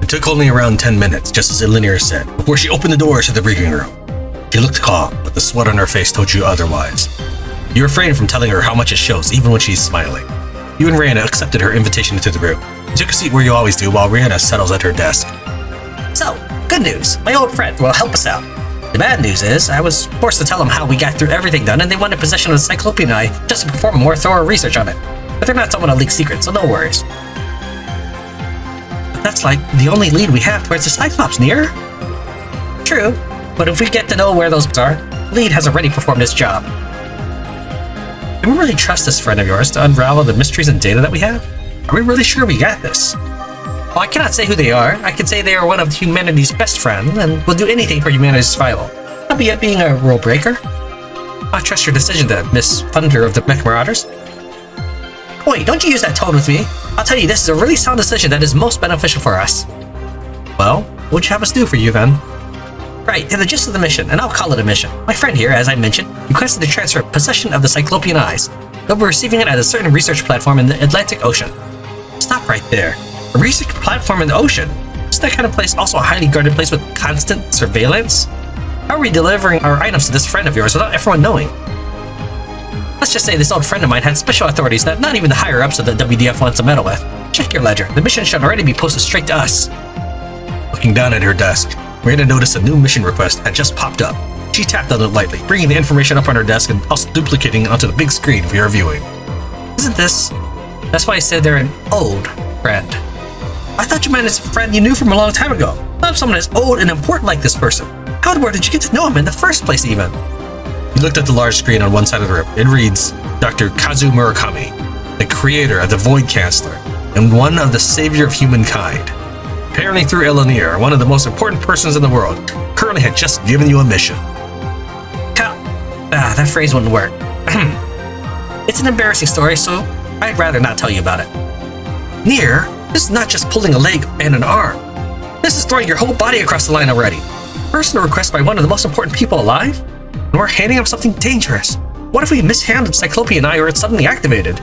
It took only around 10 minutes, just as Linear said, before she opened the door to the briefing room. She looked calm, but the sweat on her face told you otherwise. You refrained from telling her how much it shows, even when she's smiling. You and Rihanna accepted her invitation into the room. You took a seat where you always do, while Rihanna settles at her desk. So, good news. My old friend will help us out. The bad news is, I was forced to tell them how we got through everything done, and they wanted possession of the Cyclopean Eye just to perform more thorough research on it. But they're not someone to leak secrets, so no worries. But that's like the only lead we have towards the Cyclops, Nier. True, but if we get to know where those are, lead has already performed his job. Can we really trust this friend of yours to unravel the mysteries and data that we have? Are we really sure we got this? Well, I cannot say who they are. I can say they are one of humanity's best friends and will do anything for humanity's survival, albeit being a rule breaker. I trust your decision then, Miss Thunder of the Mech Marauders. Wait, don't you use that tone with me. I'll tell you, this is a really sound decision that is most beneficial for us. Well, what would you have us do for you then? Right, to the gist of the mission, and I'll call it a mission. My friend here, as I mentioned, requested to transfer possession of the Cyclopean Eyes. They'll be receiving it at a certain research platform in the Atlantic Ocean. Stop right there. A research platform in the ocean? Isn't that kind of place also a highly guarded place with constant surveillance? How are we delivering our items to this friend of yours without everyone knowing? Let's just say this old friend of mine had special authorities that not even the higher-ups of the WDF wants to meddle with. Check your ledger. The mission should already be posted straight to us. Looking down at her desk, Miranda noticed a new mission request had just popped up. She tapped on it lightly, bringing the information up on her desk and also duplicating it onto the big screen for your viewing. Isn't this... That's why I said they're an old friend. I thought you meant as a friend you knew from a long time ago. Not someone as old and important like this person. How in the world did you get to know him in the first place, even? You looked at the large screen on one side of the room. It reads, Dr. Kazu Murakami, the creator of the Void Chancellor, and one of the savior of humankind. Apparently through Elenier, one of the most important persons in the world, currently had just given you a mission. That phrase wouldn't work. It's an embarrassing story, so I'd rather not tell you about it. Nier, this is not just pulling a leg and an arm. This is throwing your whole body across the line already. Personal request by one of the most important people alive? And we're handing him something dangerous. What if we mishandled Cyclopean Eye or it's suddenly activated?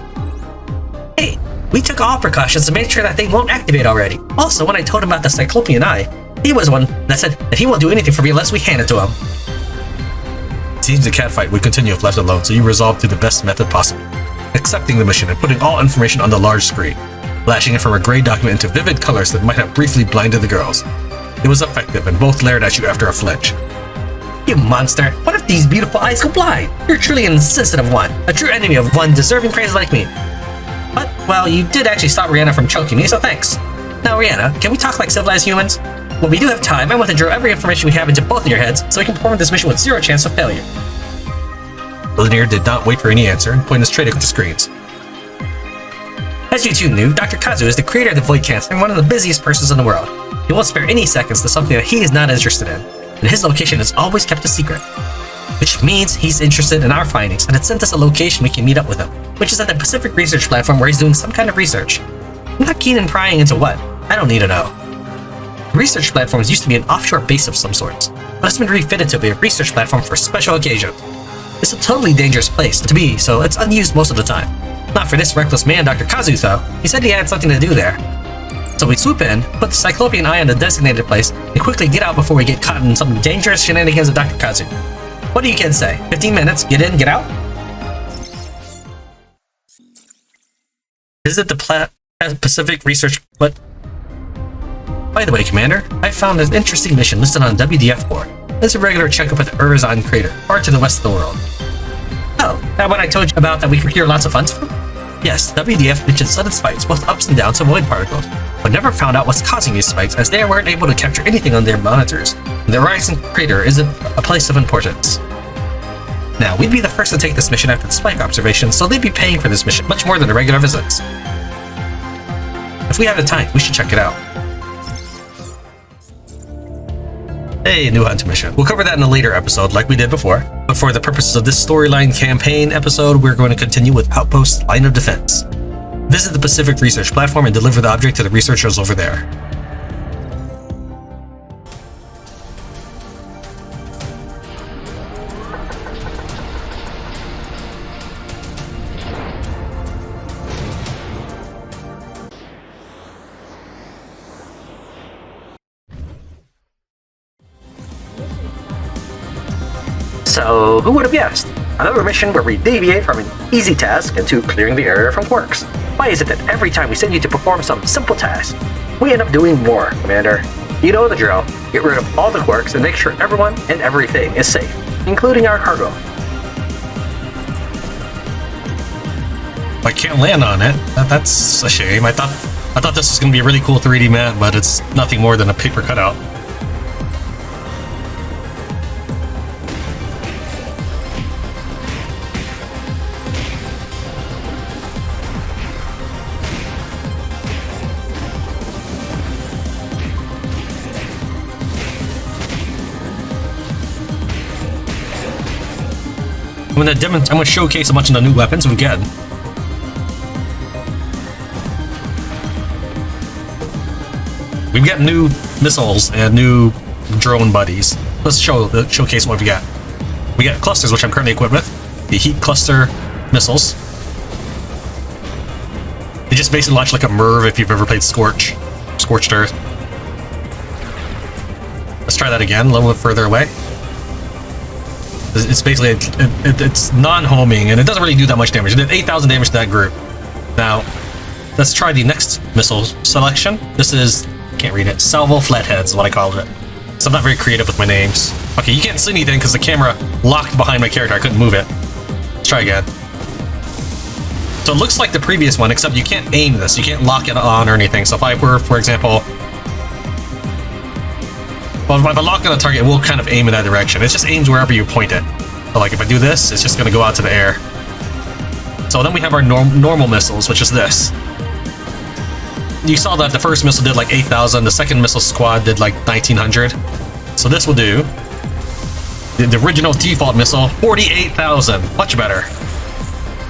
Hey, we took all precautions to make sure that they won't activate already. Also, when I told him about the Cyclopean Eye, he was one that said that he won't do anything for me unless we hand it to him. It seems the catfight would continue if left alone, so you resolved to the best method possible, accepting the mission and putting all information on the large screen, flashing it from a gray document into vivid colors that might have briefly blinded the girls. It was effective, and both glared at you after a flinch. You monster! What if these beautiful eyes go blind? You're truly an insensitive one, a true enemy of one deserving praise like me. But, well, you did actually stop Rihanna from choking me, so thanks. Now, Rihanna, can we talk like civilized humans? When we do have time, I want to drill every information we have into both of your heads so we can perform this mission with zero chance of failure. Lanier did not wait for any answer and pointed straight at the screens. As you two knew, Dr. Kazu is the creator of the Void Chancellor and one of the busiest persons in the world. He won't spare any seconds to something that he is not interested in, and his location is always kept a secret. Which means he's interested in our findings and had sent us a location we can meet up with him, which is at the Pacific Research Platform where he's doing some kind of research. I'm not keen in prying into what. I don't need to know. The research platforms used to be an offshore base of some sorts, but it's been refitted to be a research platform for special occasions. It's a totally dangerous place to be, so it's unused most of the time. Not for this reckless man, Dr. Kazu, though. He said he had something to do there. So we swoop in, put the Cyclopean Eye in the designated place, and quickly get out before we get caught in some dangerous shenanigans of Dr. Kazu. What do you kids say? 15 minutes, get in, get out? Visit the Pacific Research... What? By the way, Commander, I found an interesting mission listed on WDF board. It's a regular checkup at the Erizon Crater, far to the west of the world. Oh, that one I told you about that we could hear lots of funds from? Yes, WDF mentioned sudden spikes, both ups and downs of void particles, but never found out what's causing these spikes as they weren't able to capture anything on their monitors. The Erizon Crater isn't a place of importance. Now, we'd be the first to take this mission after the spike observation, so they'd be paying for this mission much more than the regular visits. If we have the time, we should check it out. Hey, new hunt mission. We'll cover that in a later episode like we did before, but for the purposes of this storyline campaign episode, we're going to continue with Outposts Line of Defense. Visit the Pacific Research Platform and deliver the object to the researchers over there. So, who would have guessed? Another mission where we deviate from an easy task into clearing the area from quirks. Why is it that every time we send you to perform some simple task, we end up doing more, Commander? You know the drill. Get rid of all the quirks and make sure everyone and everything is safe, including our cargo. I can't land on it. That's a shame. I thought this was going to be a really cool 3D map, but it's nothing more than a paper cutout. I'm gonna showcase a bunch of the new weapons we get. We've got new missiles and new drone buddies. Let's showcase what we got. We got clusters, which I'm currently equipped with. The heat cluster missiles. They just basically launch like a MIRV if you've ever played Scorched Earth. Let's try that again, a little bit further away. It's basically it's non-homing and it doesn't really do that much damage. It did 8,000 damage to that group. Now, let's try the next missile selection. This is, can't read it, Salvo Flatheads is what I called it. So I'm not very creative with my names. Okay, you can't see anything because the camera locked behind my character. I couldn't move it. Let's try again. So it looks like the previous one, except you can't aim this. You can't lock it on or anything. So if I were, for example, well, if I lock on a target, it will kind of aim in that direction. It just aims wherever you point it. So like if I do this, it's just going to go out to the air. So then we have our normal missiles, which is this. You saw that the first missile did like 8,000. The second missile squad did like 1,900. So this will do the original default missile, 48,000. Much better.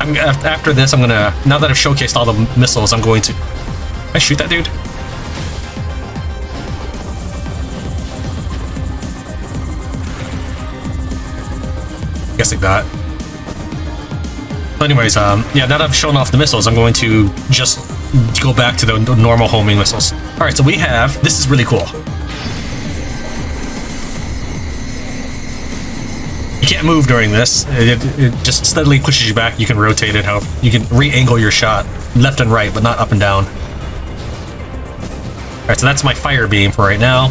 After this, I'm gonna, now that I've showcased all the missiles, I'm going to. Can I shoot that dude? Guessing that. But anyways, yeah, now that I've shown off the missiles, I'm going to just go back to the normal homing missiles. Alright, so we have, this is really cool. You can't move during this. It just steadily pushes you back. You can rotate it, you can re-angle your shot left and right, but not up and down. Alright, so that's my fire beam for right now.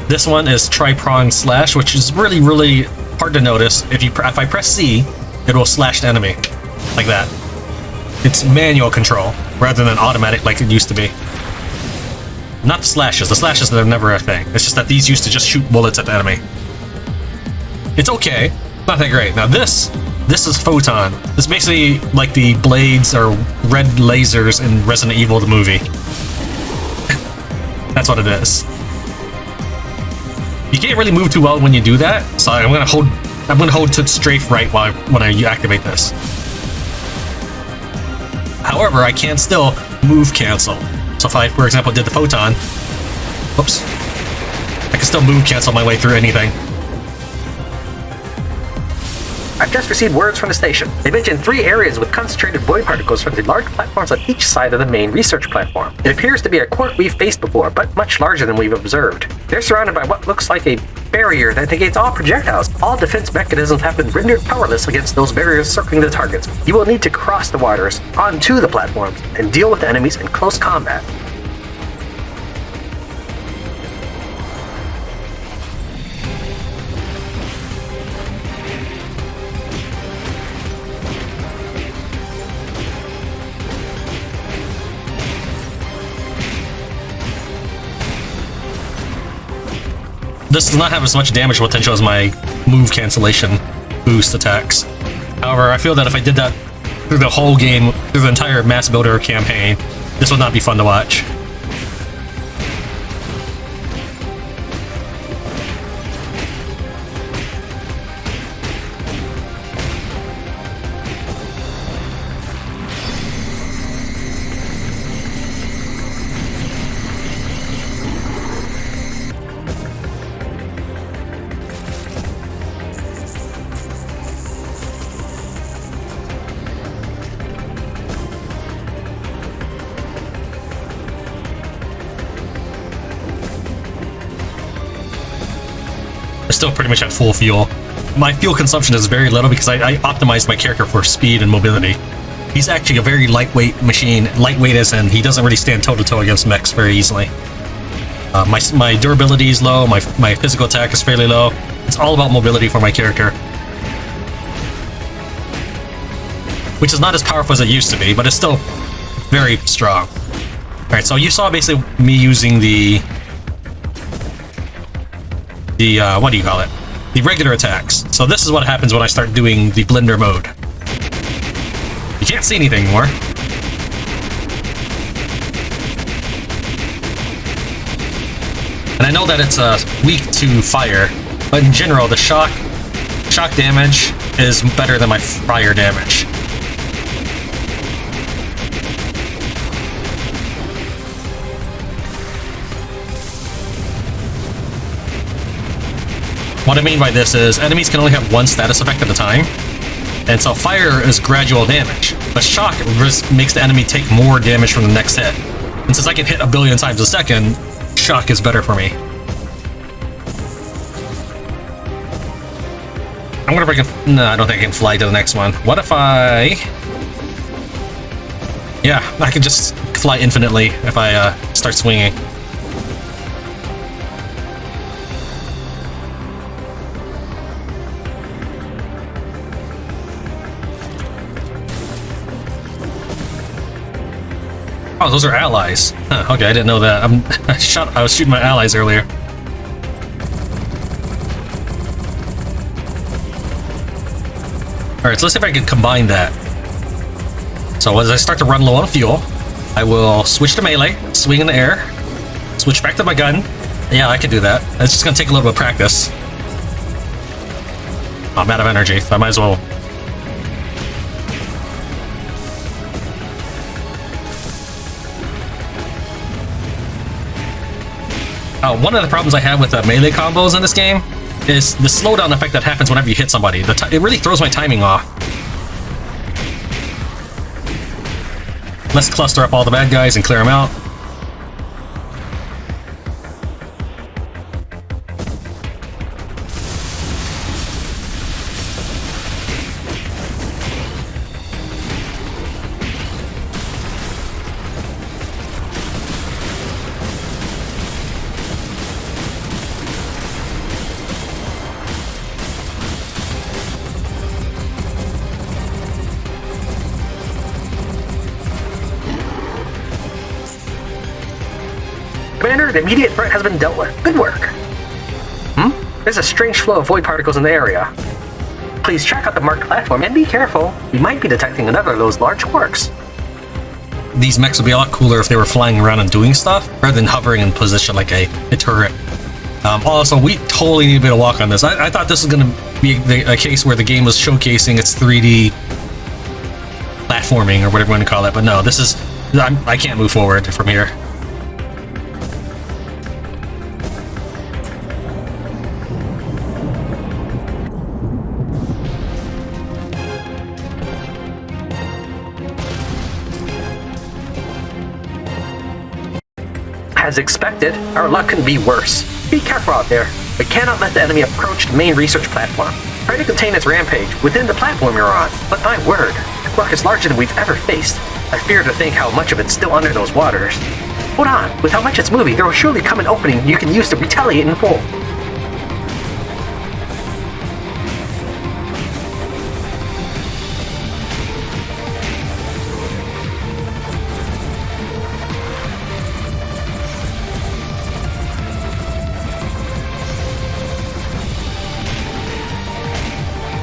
This one is tri-pronged slash, which is really, really hard to notice. If I press C, it will slash the enemy like that. It's manual control rather than automatic like it used to be. Not the slashes. The slashes are never a thing. It's just that these used to just shoot bullets at the enemy. It's okay. Not that great. Now this is Photon. It's basically like the blades or red lasers in Resident Evil the movie. That's what it is. You can't really move too well when you do that, so I'm gonna hold to strafe right when I activate this. However, I can still move cancel. So if I, for example, did the photon, whoops, I can still move cancel my way through anything. I've just received words from the station. They mentioned 3 areas with concentrated void particles from the large platforms on each side of the main research platform. It appears to be a quirk we've faced before, but much larger than we've observed. They're surrounded by what looks like a barrier that negates all projectiles. All defense mechanisms have been rendered powerless against those barriers circling the targets. You will need to cross the waters onto the platforms and deal with the enemies in close combat. This does not have as much damage potential as my move cancellation boost attacks. However, I feel that if I did that through the whole game, through the entire Mass Builder campaign, this would not be fun to watch. Still pretty much at full fuel. my fuel consumption is very little because I optimized my character for speed and mobility. He's actually a very lightweight machine. Lightweight as in he doesn't really stand toe-to-toe against mechs very easily. My durability is low, my physical attack is fairly low. It's all about mobility for my character. Which is not as powerful as it used to be, but it's still very strong. Alright, so you saw basically me using the what do you call it? The regular attacks. So this is what happens when I start doing the blender mode. You can't see anything anymore. And I know that it's weak to fire, but in general, the shock damage is better than my fire damage. What I mean by this is enemies can only have one status effect at a time, and so fire is gradual damage, but shock makes the enemy take more damage from the next hit. And since I can hit a billion times a second, shock is better for me. I wonder if I can... No, I don't think I can fly to the next one. What if I... Yeah, I can just fly infinitely if I start swinging. Oh, those are allies. Huh, okay, I didn't know that. I was shooting my allies earlier. Alright, so let's see if I can combine that. So as I start to run low on fuel, I will switch to melee, swing in the air, switch back to my gun. Yeah, I can do that. It's just gonna take a little bit of practice. Oh, I'm out of energy, so I might as well. One of the problems I have with melee combos in this game is the slowdown effect that happens whenever you hit somebody. It really throws my timing off. Let's cluster up all the bad guys and clear them out. Commander, the immediate threat has been dealt with. Good work. There's a strange flow of void particles in the area. Please check out the marked platform and be careful. We might be detecting another of those large quarks. These mechs would be a lot cooler if they were flying around and doing stuff, rather than hovering in position like a turret. Also, we totally need to be able to walk on this. I thought this was going to be a case where the game was showcasing its 3D platforming, or whatever you want to call it, but no, this is... I can't move forward from here. As expected, our luck couldn't be worse. Be careful out there. We cannot let the enemy approach the main research platform. Try to contain its rampage within the platform you're on. But my word, the quark is larger than we've ever faced. I fear to think how much of it's still under those waters. Hold on, with how much it's moving, there will surely come an opening you can use to retaliate in full.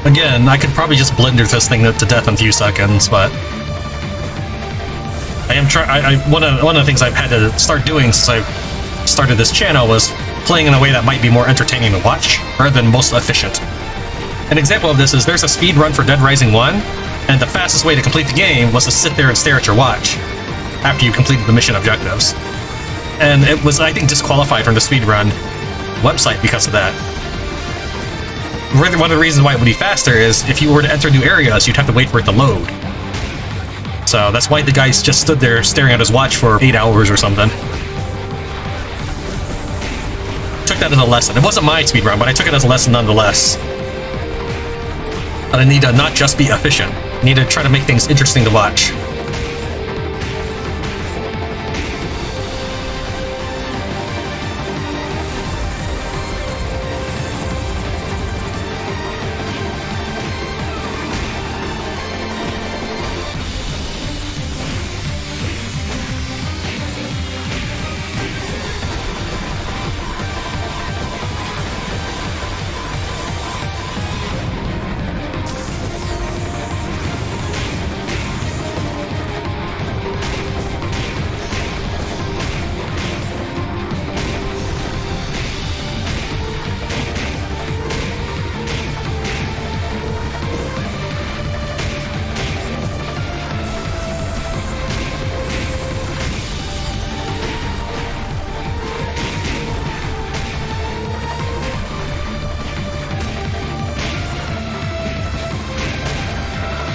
Again, I could probably just blender this thing to death in a few seconds, but I am trying. One of the things I've had to start doing since I started this channel was playing in a way that might be more entertaining to watch, rather than most efficient. An example of this is there's a speed run for Dead Rising 1, and the fastest way to complete the game was to sit there and stare at your watch after you completed the mission objectives. And it was, I think, disqualified from the speedrun website because of that. One of the reasons why it would be faster is if you were to enter new areas, you'd have to wait for it to load. So that's why the guy just stood there staring at his watch for 8 hours or something. Took that as a lesson. It wasn't my speedrun, but I took it as a lesson nonetheless. But I need to not just be efficient. I need to try to make things interesting to watch.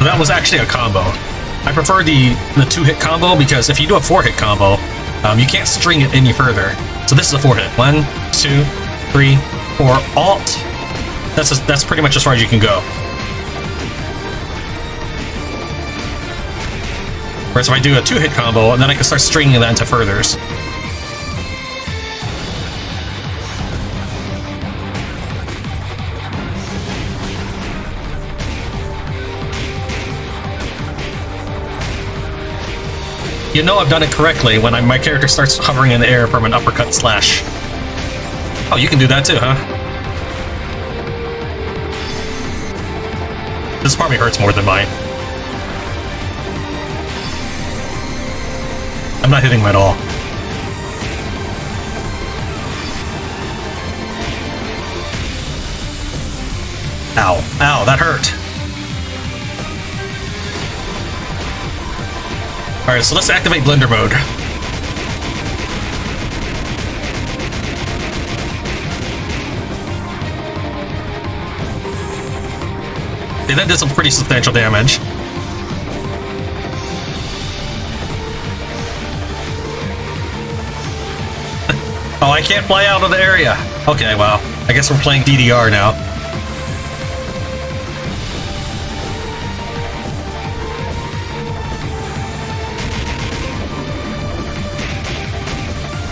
That was actually a combo. I prefer the 2-hit combo because if you do a 4-hit combo, you can't string it any further. So this is a 4-hit. 1, 2, 3, 4. Alt. That's pretty much as far as you can go. Whereas if I do a 2-hit combo, then I can start stringing that into furthers. You know I've done it correctly when my character starts hovering in the air from an uppercut slash. Oh, you can do that too, huh? This probably hurts more than mine. I'm not hitting him at all. Ow. Ow, that hurt. Alright, so let's activate blender mode. Okay, that did some pretty substantial damage. Oh, I can't fly out of the area. Okay, wow. I guess we're playing DDR now.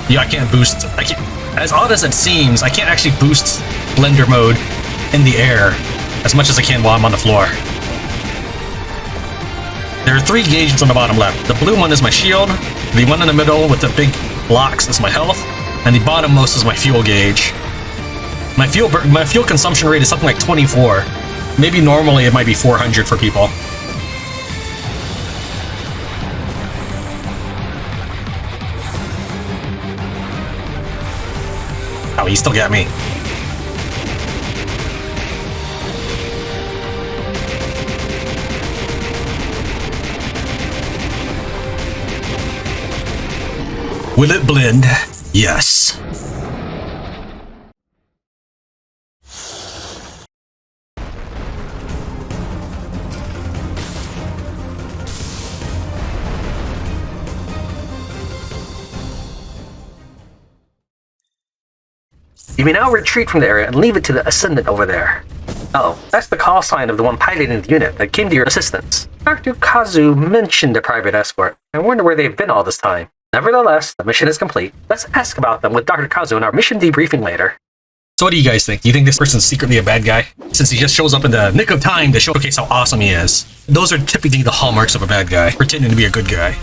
Yeah, I can't boost. As odd as it seems, I can't actually boost blender mode in the air as much as I can while I'm on the floor. There are 3 gauges on the bottom left. The blue one is my shield, the one in the middle with the big blocks is my health, and the bottommost is my fuel gauge. My fuel consumption rate is something like 24. Maybe normally it might be 400 for people. Oh, he still got me. Will it blend? Yes. You may now retreat from the area and leave it to the Ascendant over there. Oh, that's the call sign of the one piloting the unit that came to your assistance. Dr. Kazu mentioned a private escort. I wonder where they've been all this time. Nevertheless, the mission is complete. Let's ask about them with Dr. Kazu in our mission debriefing later. So what do you guys think? Do you think this person's secretly a bad guy? Since he just shows up in the nick of time to showcase how awesome he is. Those are typically the hallmarks of a bad guy, pretending to be a good guy.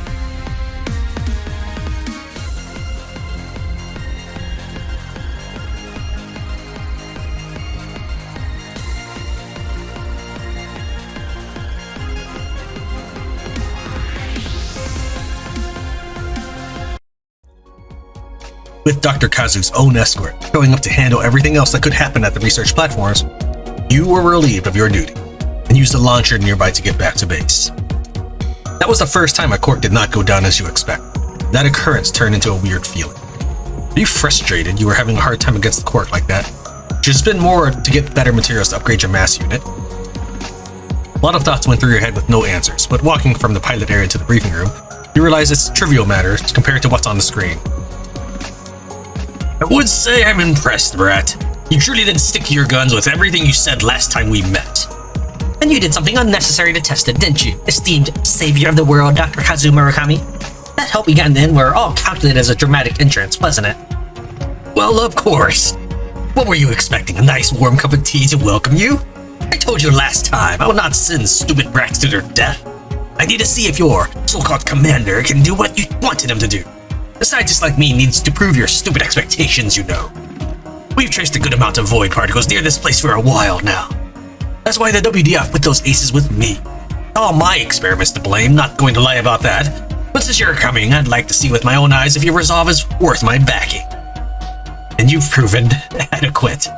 With Dr. Kazu's own escort showing up to handle everything else that could happen at the research platforms, you were relieved of your duty and used a launcher nearby to get back to base. That was the first time a court did not go down as you expected. That occurrence turned into a weird feeling. Were you frustrated you were having a hard time against the court like that? Should spend more to get better materials to upgrade your M.A.S.S unit? A lot of thoughts went through your head with no answers, but walking from the pilot area to the briefing room, you realize it's trivial matters compared to what's on the screen. I would say I'm impressed, Brat. You truly did stick to your guns with everything you said last time we met. And you did something unnecessary to test it, didn't you, esteemed savior of the world, Dr. Kazu Murakami? That help we got in were all calculated as a dramatic entrance, wasn't it? Well, of course. What were you expecting, a nice warm cup of tea to welcome you? I told you last time, I will not send stupid brats to their death. I need to see if your so-called commander can do what you wanted him to do. A scientist like me needs to prove your stupid expectations, you know. We've traced a good amount of void particles near this place for a while now. That's why the WDF put those aces with me. All my experiments to blame, not going to lie about that. But since you're coming, I'd like to see with my own eyes if your resolve is worth my backing. And you've proven adequate.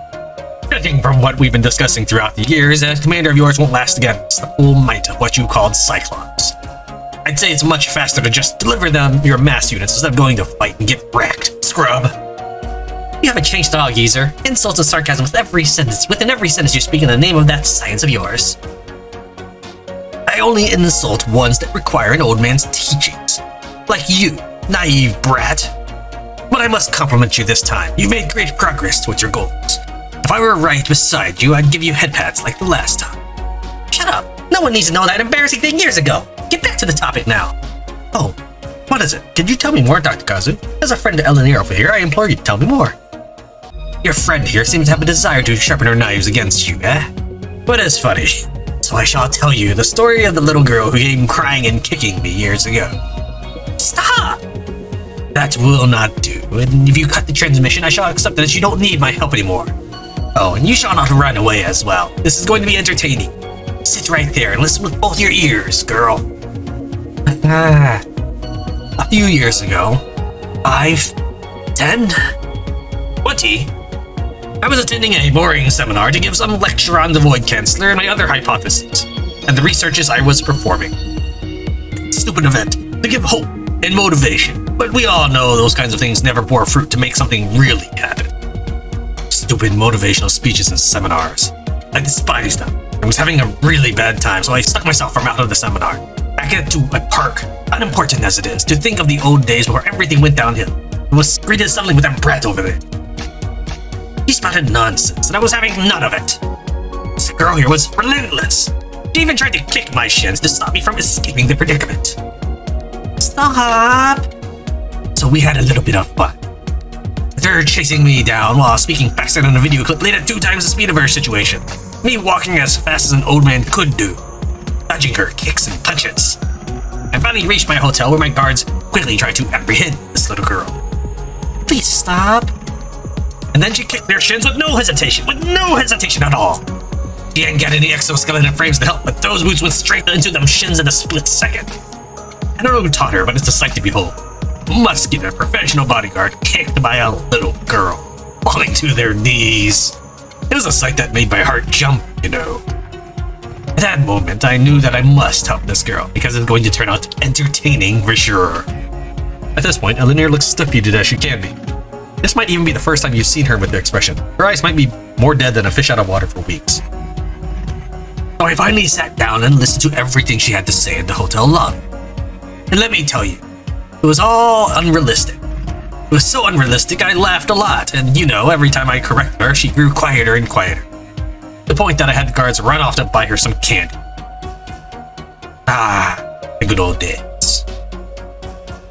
Judging from what we've been discussing throughout the years, a commander of yours won't last against the full might of what you called Cyclops. I'd say it's much faster to just deliver them your mass units instead of going to fight and get wrecked, scrub. You haven't changed at all, geezer. Insults and sarcasm within every sentence you speak in the name of that science of yours. I only insult ones that require an old man's teachings. Like you, naive brat. But I must compliment you this time. You've made great progress towards your goals. If I were right beside you, I'd give you head pats like the last time. Shut up. No one needs to know that embarrassing thing years ago. Get back to the topic now. Oh, what is it? Could you tell me more, Dr. Kazu? As a friend to Eleanor over here, I implore you to tell me more. Your friend here seems to have a desire to sharpen her knives against you, eh? But it's funny. So I shall tell you the story of the little girl who came crying and kicking me years ago. Stop! That will not do, and if you cut the transmission, I shall accept that you don't need my help anymore. Oh, and you shall not run away as well. This is going to be entertaining. Sit right there and listen with both your ears, girl. A few years ago, 5, 10, 20, I was attending a boring seminar to give some lecture on the Void Canceller and my other hypotheses, and the researches I was performing. Stupid event to give hope and motivation, but we all know those kinds of things never bore fruit to make something really happen. Stupid motivational speeches and seminars. I despised them. I was having a really bad time, so I stuck myself from out of the seminar. Back into my park, unimportant as it is, to think of the old days before everything went downhill, and was greeted suddenly with that brat over there. He spouted nonsense, and I was having none of it. This girl here was relentless. She even tried to kick my shins to stop me from escaping the predicament. Stop! So we had a little bit of fun. With her chasing me down while speaking faster than a video clip laid at 2 times the speed of her situation. Me walking as fast as an old man could do, dodging her kicks and punches. I finally reached my hotel where my guards quickly tried to apprehend this little girl. Please stop. And then she kicked their shins with no hesitation at all. She hadn't got any exoskeleton frames to help, but those boots went straight into them shins in a split second. I don't know who taught her, but it's a sight to behold. Muscular professional bodyguard kicked by a little girl, falling to their knees. It was a sight that made my heart jump, you know. At that moment, I knew that I must help this girl, because it's going to turn out entertaining for sure. At this point, Eleanor looks defeated as she can be. This might even be the first time you've seen her with the expression. Her eyes might be more dead than a fish out of water for weeks. So I finally sat down and listened to everything she had to say in the hotel lobby. And let me tell you, it was all unrealistic. It was so unrealistic I laughed a lot, and you know, every time I corrected her, she grew quieter and quieter. To the point that I had the guards run off to buy her some candy. Ah, the good old days.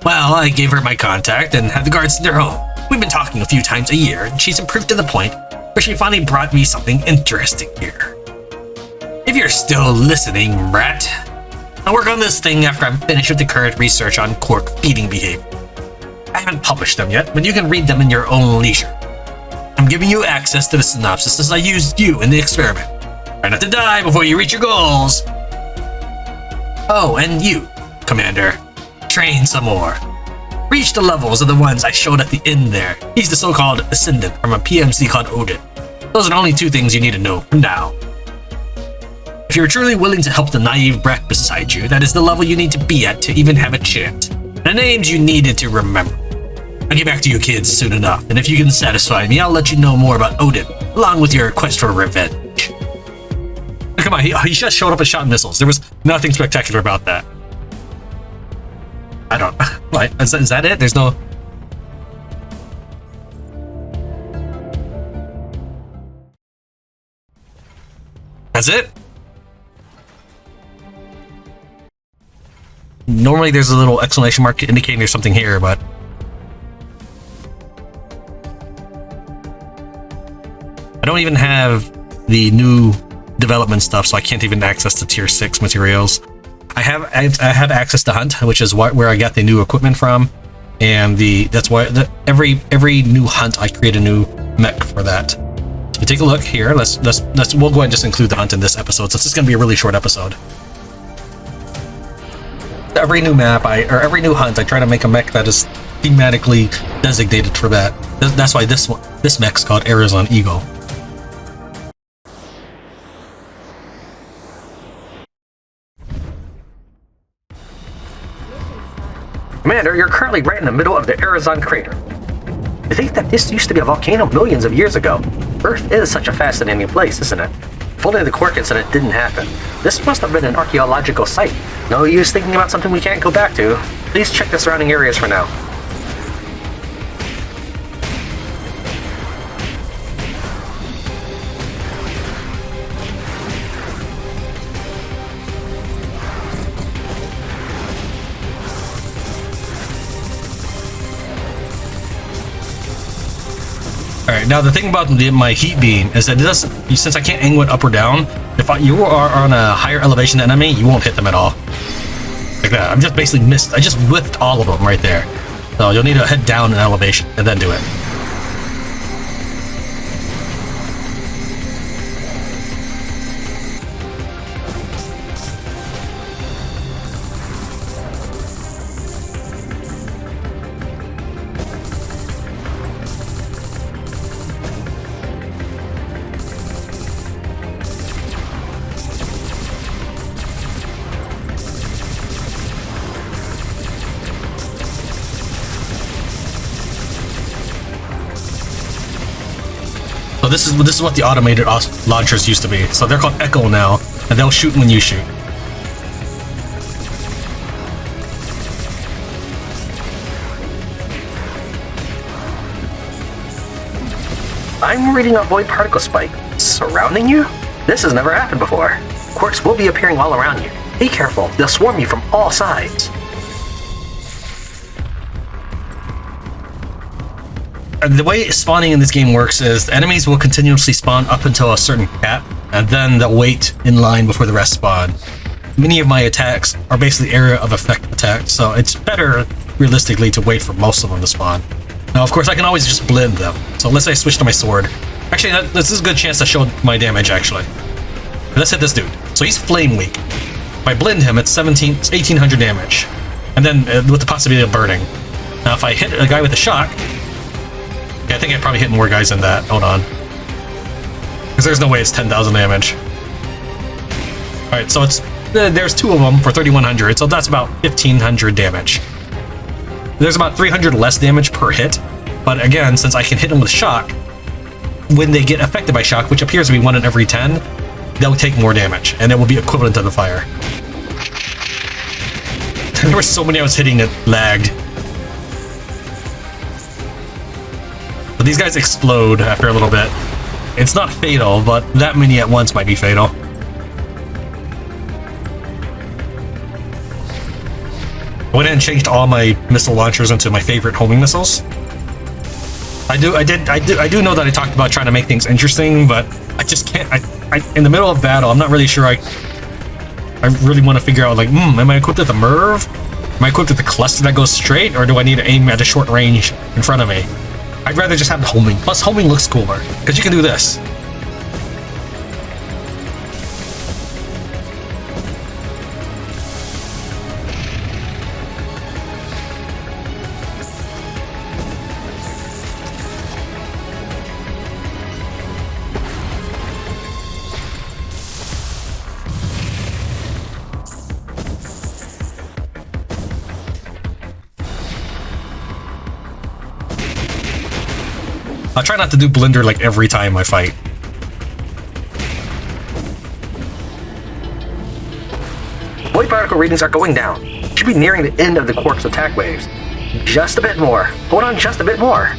Well, I gave her my contact and had the guards send her home. We've been talking a few times a year, and she's improved to the point where she finally brought me something interesting here. If you're still listening, brat, I'll work on this thing after I'm finished with the current research on Quark feeding behavior. I haven't published them yet, but you can read them in your own leisure. I'm giving you access to the synopsis as I used you in the experiment. Try not to die before you reach your goals. Oh, and you, Commander, train some more. Reach the levels of the ones I showed at the end there. He's the so-called Ascendant from a PMC called Odin. Those are the only 2 things you need to know for now. If you're truly willing to help the naive brat beside you, that is the level you need to be at to even have a chance. The names you needed to remember. I'll get back to you kids soon enough, and if you can satisfy me, I'll let you know more about Odin, along with your quest for revenge. Come on, he just showed up and shot missiles. There was nothing spectacular about that. I don't... What? Is that it? There's no... That's it? Normally there's a little exclamation mark indicating there's something here, but I don't even have the new development stuff, so I can't even access the tier 6 materials. I have access to Hunt, which is where I got the new equipment from, and that's why every new Hunt I create a new mech for that. So if you take a look here, we'll go ahead and just include the Hunt in this episode, so this is going to be a really short episode. Every new map or every new Hunt, I try to make a mech that is thematically designated for that. That's why this mech's called Erizon Eagle. Commander, you're currently right in the middle of the Erizon Crater. To think that this used to be a volcano millions of years ago. Earth is such a fascinating place, isn't it? If only the Quark incident didn't happen. This must have been an archaeological site. No use thinking about something we can't go back to. Please check the surrounding areas for now. Alright, now the thing about my heat beam is that since I can't angle it up or down, if you are on a higher elevation enemy, you won't hit them at all. Like that. I'm just basically I just whiffed all of them right there. So you'll need to head down in elevation and then do it. So this is what the automated launchers used to be. So they're called Echo now, and they'll shoot when you shoot. I'm reading a void particle spike. Surrounding you? This has never happened before. Quarks will be appearing all around you. Be careful, they'll swarm you from all sides. The way spawning in this game works is the enemies will continuously spawn up until a certain cap, and then they'll wait in line before the rest spawn. Many of my attacks are basically area of effect attacks, so it's better, realistically, to wait for most of them to spawn. Now, of course, I can always just blend them. So let's say I switch to my sword. Actually, this is a good chance to show my damage, actually. Let's hit this dude. So he's flame weak. If I blend him, it's 1800 damage. And then with the possibility of burning. Now, if I hit a guy with a shock, yeah, I think I probably hit more guys than that. Hold on. Because there's no way it's 10,000 damage. Alright, so there's two of them for 3,100, so that's about 1,500 damage. There's about 300 less damage per hit, but again, since I can hit them with shock, when they get affected by shock, which appears to be 1 in every 10, they'll take more damage, and it will be equivalent to the fire. There were so many I was hitting that lagged. But these guys explode after a little bit. It's not fatal, but that many at once might be fatal. I went in and changed all my missile launchers into my favorite homing missiles. I do know that I talked about trying to make things interesting, but I just can't. In the middle of battle, I'm not really sure. I really want to figure out, like, am I equipped with the Merv? Am I equipped with the cluster that goes straight, or do I need to aim at a short range in front of me? I'd rather just have the homing. Plus, homing looks cooler, because you can do this. I'll try not to do blender like every time I fight. Void particle readings are going down. Should be nearing the end of the Quark's attack waves. Just a bit more. Hold on just a bit more.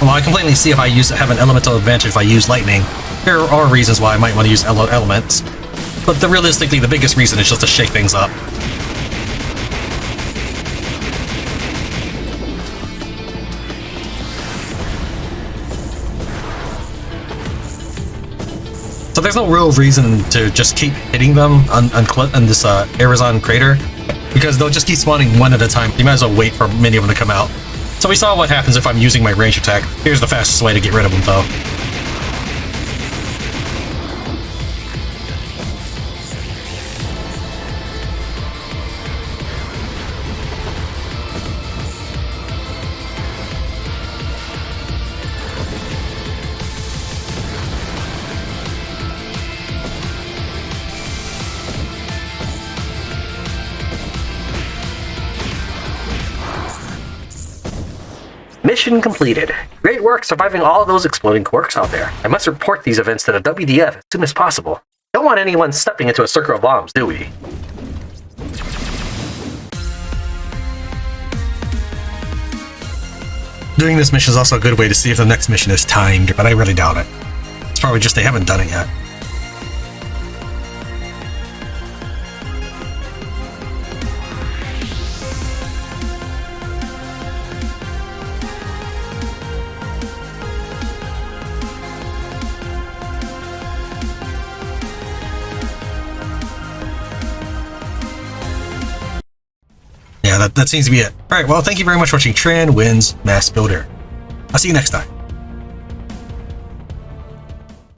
while I can plainly see if I have an elemental advantage if I use lightning, there are reasons why I might want to use elements. But realistically, the biggest reason is just to shake things up. So there's no real reason to just keep hitting them on this Erizon Crater, because they'll just keep spawning one at a time. You might as well wait for many of them to come out. So we saw what happens if I'm using my range attack. Here's the fastest way to get rid of them, though. Mission completed. Great work surviving all of those exploding quarks out there. I must report these events to the WDF as soon as possible. Don't want anyone stepping into a circle of bombs, do we? Doing this mission is also a good way to see if the next mission is timed, but I really doubt it. It's probably just they haven't done it yet. Yeah, that seems to be it. Alright, well, thank you very much for watching Tran Wins Mass Builder. I'll see you next time.